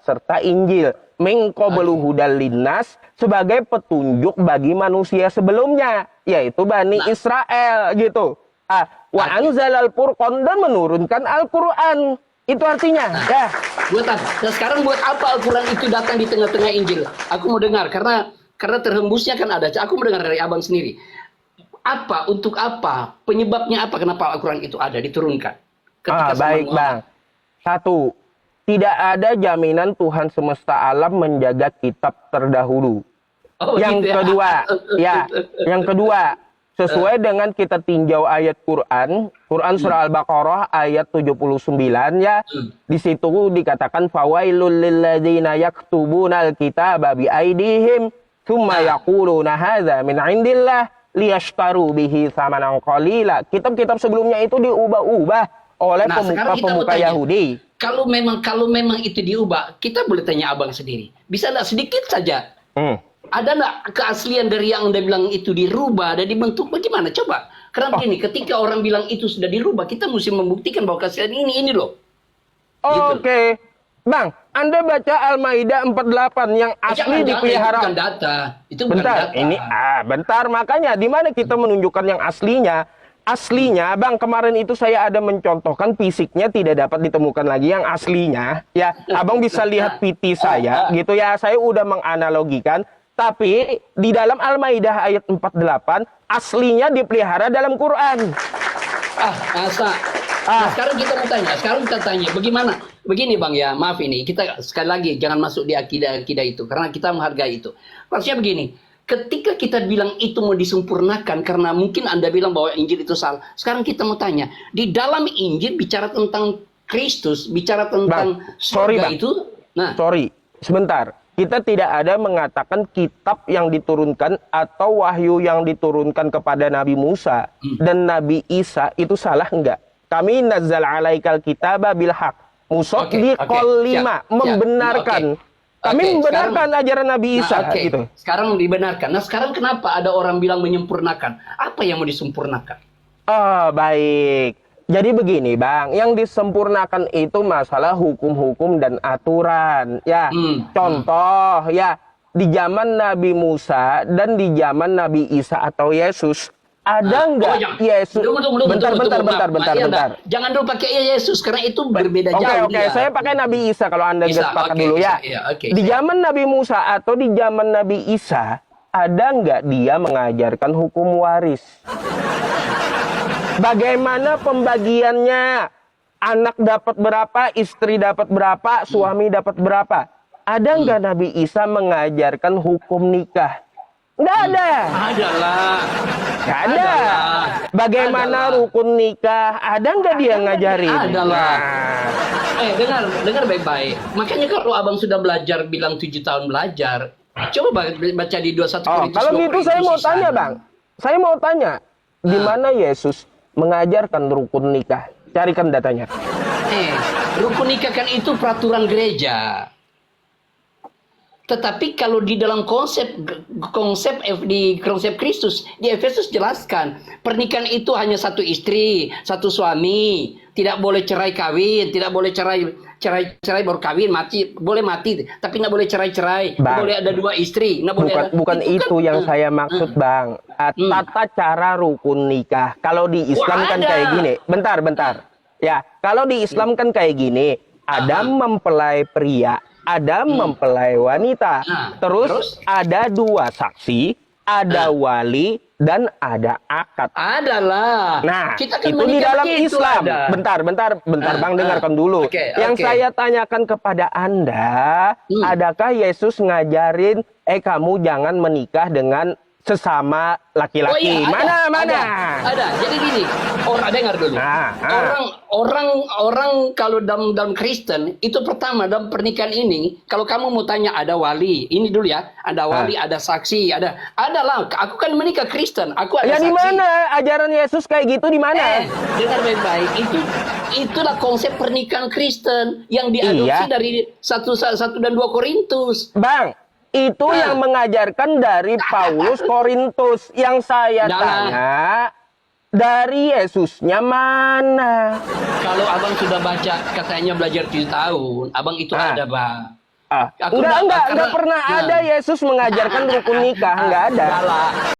serta Injil min qablu hudal linnas sebagai petunjuk bagi manusia sebelumnya, yaitu Bani Israel gitu. Wa anzalal furqan, dan menurunkan Al-Qur'an. Itu artinya. Ya. Buat apa? Nah, sekarang buat apa Al-Qur'an itu datang di tengah-tengah Injil? Aku mau dengar karena terhembusnya kan ada. Aku mau dengar dari abang sendiri. Apa, untuk apa, penyebabnya apa, kenapa Al-Quran itu ada, diturunkan? Baik Bang. Satu, tidak ada jaminan Tuhan semesta alam menjaga kitab terdahulu. Yang gitu kedua, yang kedua, sesuai dengan kita tinjau ayat Quran surah Al-Baqarah ayat 79 ya. Di situ dikatakan fawailul lilladzina yaktubunal kitaba bi aidihim tsumma yaquluna hadza min indillah liyashtaru bihi samanan qalila. Kitab-kitab sebelumnya itu diubah-ubah oleh pemuka-pemuka Yahudi. Kalau memang itu diubah, kita boleh tanya abang sendiri. Bisa nggak sedikit saja? Ada nggak keaslian dari yang Anda bilang itu dirubah dan dibentuk bagaimana? Coba. Karena begini, ketika orang bilang itu sudah dirubah, kita mesti membuktikan bahwa keaslian ini loh. Oke. Bang, Anda baca Al-Maidah 48 yang asli dipelihara. Itu bukan data. Itu bukan bentar, data. ini bentar, makanya di mana kita menunjukkan yang aslinya? Aslinya, Bang, kemarin itu saya ada mencontohkan fisiknya tidak dapat ditemukan lagi yang aslinya. Ya, Abang bisa lihat PT saya, gitu ya. Saya udah menganalogikan. Tapi di dalam Al-Maidah ayat 48, aslinya dipelihara dalam Quran. Masa. Nah, sekarang kita tanya, bagaimana? Begini Bang ya, maaf ini, kita sekali lagi jangan masuk di akidah itu, karena kita menghargai itu. Maksudnya begini, ketika kita bilang itu mau disempurnakan, karena mungkin Anda bilang bahwa Injil itu salah. Sekarang kita mau tanya, di dalam Injil bicara tentang Kristus, bicara tentang surga itu. Sorry, sebentar. Kita tidak ada mengatakan kitab yang diturunkan atau wahyu yang diturunkan kepada Nabi Musa dan Nabi Isa itu salah enggak. Kami nazzal alaikal kitaba bil haq. Musaddiqal lima, membenarkan. Kami membenarkan ajaran Nabi Isa gitu. Sekarang dibenarkan. Nah, sekarang kenapa ada orang bilang menyempurnakan? Apa yang mau disempurnakan? Baik. Jadi begini, Bang, yang disempurnakan itu masalah hukum-hukum dan aturan. Ya, contoh ya, di zaman Nabi Musa dan di zaman Nabi Isa atau Yesus, ada nggak Yesus? Bentar. Jangan dulu pakai Yesus karena itu berbeda jauh. Oke, saya pakai Nabi Isa kalau Anda nggak sepakat dulu ya. Di zaman Nabi Musa atau di zaman Nabi Isa, ada nggak dia mengajarkan hukum waris? Bagaimana pembagiannya? Anak dapat berapa, istri dapat berapa, suami dapat berapa? Ada nggak Nabi Isa mengajarkan hukum nikah? Nggak ada. Nggak ada. Bagaimana rukun nikah? Ada nggak dia ngajarin? Dengar baik-baik. Makanya kalau abang sudah belajar, bilang 7 tahun belajar, coba baca di 21 Korintus. Kalau gitu saya mau tanya, Bang. Saya mau tanya, di mana Yesus mengajarkan rukun nikah? Carikan datanya. Rukun nikah kan itu peraturan gereja. Tetapi kalau di dalam konsep Kristus di Efesus jelaskan pernikahan itu hanya satu istri, satu suami, tidak boleh cerai kawin, tidak boleh cerai baru kawin, boleh mati, tapi nggak boleh cerai, boleh ada 2 istri, bukan itu yang saya maksud, Bang. Tata cara rukun nikah kalau di Islam kan kayak gini. Bentar. Ya, kalau di Islam kan kayak gini, Adam mempelai pria, ada mempelai wanita. Terus ada 2 saksi, ada wali, dan ada akad. Adalah. Nah, kita kan itu di dalam Islam. Ada. Bentar, Bang, dengarkan dulu. Yang saya tanyakan kepada Anda, adakah Yesus ngajarin, kamu jangan menikah dengan sesama laki-laki? Mana? Ada. Jadi gini, dengar dulu. Orang kalau dalam Kristen itu pertama dalam pernikahan ini, kalau kamu mau tanya ada wali, ini dulu ya, ada wali, ada saksi, adalah. Aku kan menikah Kristen, aku ada saksi. Di mana ajaran Yesus kayak gitu, di mana? Dengar baik-baik. Itulah konsep pernikahan Kristen yang diadopsi dari 1 dan 2 Korintus. Bang, itu yang mengajarkan dari Paulus Korintus. Yang saya tanya, Dari Yesusnya mana? Kalau abang sudah baca katanya belajar 7 tahun, abang itu ada bang. Enggak Karena- pernah ada Yesus mengajarkan rukun nikah, enggak ada. Salah.